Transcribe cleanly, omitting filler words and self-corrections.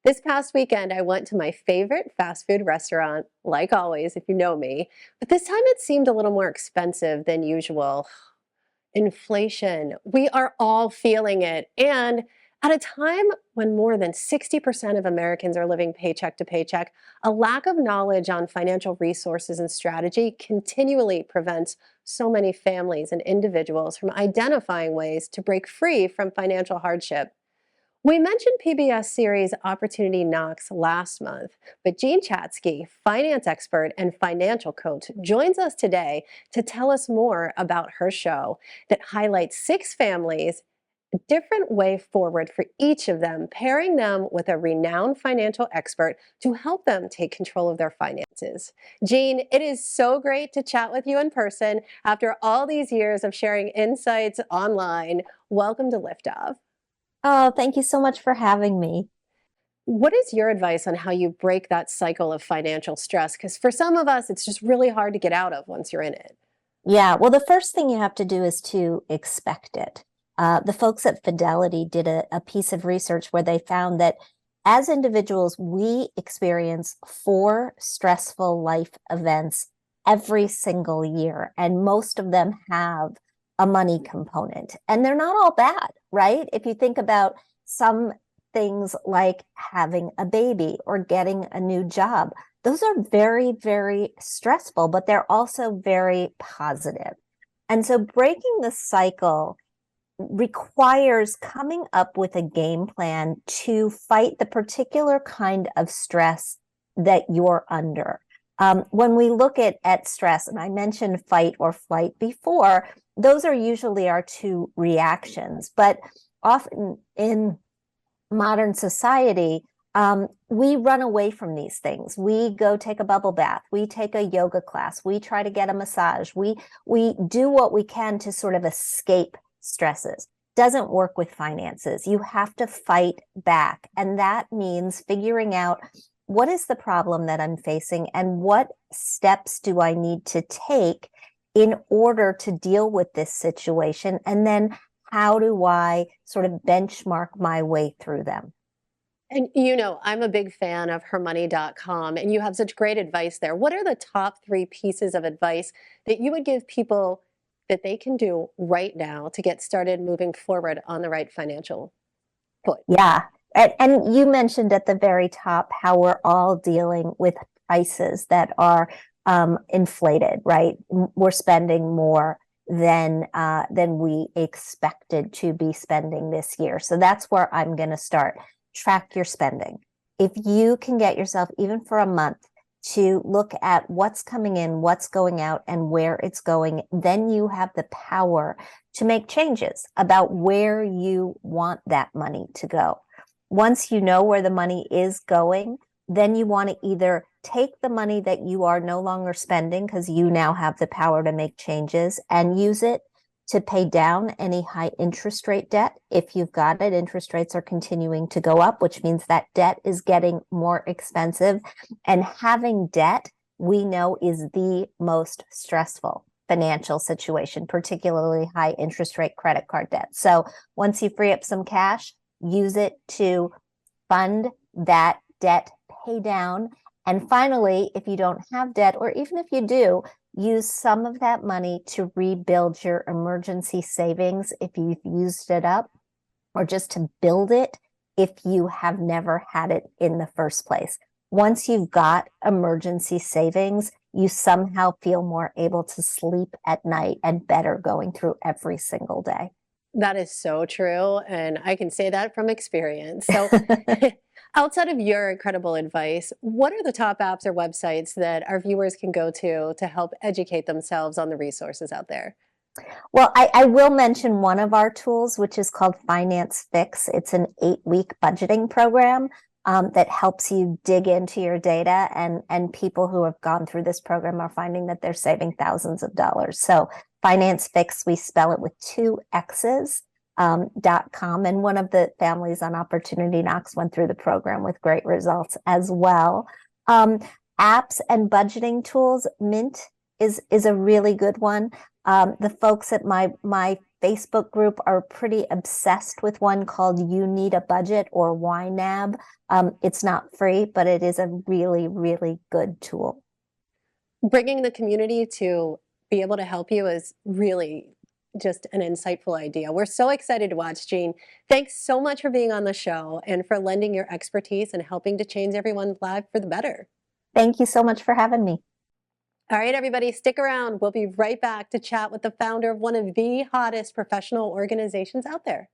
This past weekend, I went to my favorite fast food restaurant, like always, if you know me, but this time it seemed a little more expensive than usual. Inflation, we are all feeling it. And at a time when more than 60% of Americans are living paycheck to paycheck, a lack of knowledge on financial resources and strategy continually prevents so many families and individuals from identifying ways to break free from financial hardship. We mentioned PBS series Opportunity Knocks last month, but Jean Chatzky, finance expert and financial coach, joins us today to tell us more about her show that highlights six families, a different way forward for each of them, pairing them with a renowned financial expert to help them take control of their finances. Jean, it is so great to chat with you in person after all these years of sharing insights online. Welcome to Liftoff. Oh, thank you so much for having me. What is your advice on how you break that cycle of financial stress? Because for some of us, it's just really hard to get out of once you're in it. Yeah, well, the first thing you have to do is to expect it. The folks at Fidelity did a piece of research where they found that as individuals, we experience four stressful life events every single year, and most of them have a money component. And they're not all bad, right? If you think about some things like having a baby or getting a new job, those are very, very stressful, but they're also very positive. And so breaking the cycle requires coming up with a game plan to fight the particular kind of stress that you're under. When we look at stress, and I mentioned fight or flight before, those are usually our two reactions. But often in modern society, we run away from these things. We go take a bubble bath. We take a yoga class. We try to get a massage. We do what we can to sort of escape stresses. Doesn't work with finances. You have to fight back. And that means figuring out what is the problem that I'm facing and what steps do I need to take in order to deal with this situation? And then how do I sort of benchmark my way through them? And you know, I'm a big fan of hermoney.com, and you have such great advice there. What are the top three pieces of advice that you would give people that they can do right now to get started moving forward on the right financial foot? Yeah. And you mentioned at the very top how we're all dealing with prices that are inflated, right? We're spending more than we expected to be spending this year. So that's where I'm going to start. Track your spending. If you can get yourself, even for a month, to look at what's coming in, what's going out, and where it's going, then you have the power to make changes about where you want that money to go. Once you know where the money is going, then you want to either take the money that you are no longer spending, because you now have the power to make changes, and use it to pay down any high interest rate debt. If you've got it, interest rates are continuing to go up, which means that debt is getting more expensive. And having debt, we know, is the most stressful financial situation, particularly high interest rate credit card debt. So once you free up some cash, use it to fund that debt pay down. And finally, if you don't have debt, or even if you do, use some of that money to rebuild your emergency savings if you've used it up, or just to build it if you have never had it in the first place. Once you've got emergency savings, you somehow feel more able to sleep at night and better going through every single day. That is so true. And I can say that from experience. So outside of your incredible advice, what are the top apps or websites that our viewers can go to help educate themselves on the resources out there? Well, I will mention one of our tools, which is called Finance Fix. It's an 8-week budgeting program that helps you dig into your data. And people who have gone through this program are finding that they're saving thousands of dollars. So Finance Fix, we spell it with two X's, .com. And one of the families on Opportunity Knocks went through the program with great results as well. Apps and budgeting tools, Mint is a really good one. The folks at my Facebook group are pretty obsessed with one called You Need a Budget, or YNAB. It's not free, but it is a really, really good tool. Bringing the community to be able to help you is really just an insightful idea. We're so excited to watch, Jean. Thanks so much for being on the show and for lending your expertise and helping to change everyone's life for the better. Thank you so much for having me. All right, everybody, stick around. We'll be right back to chat with the founder of one of the hottest professional organizations out there.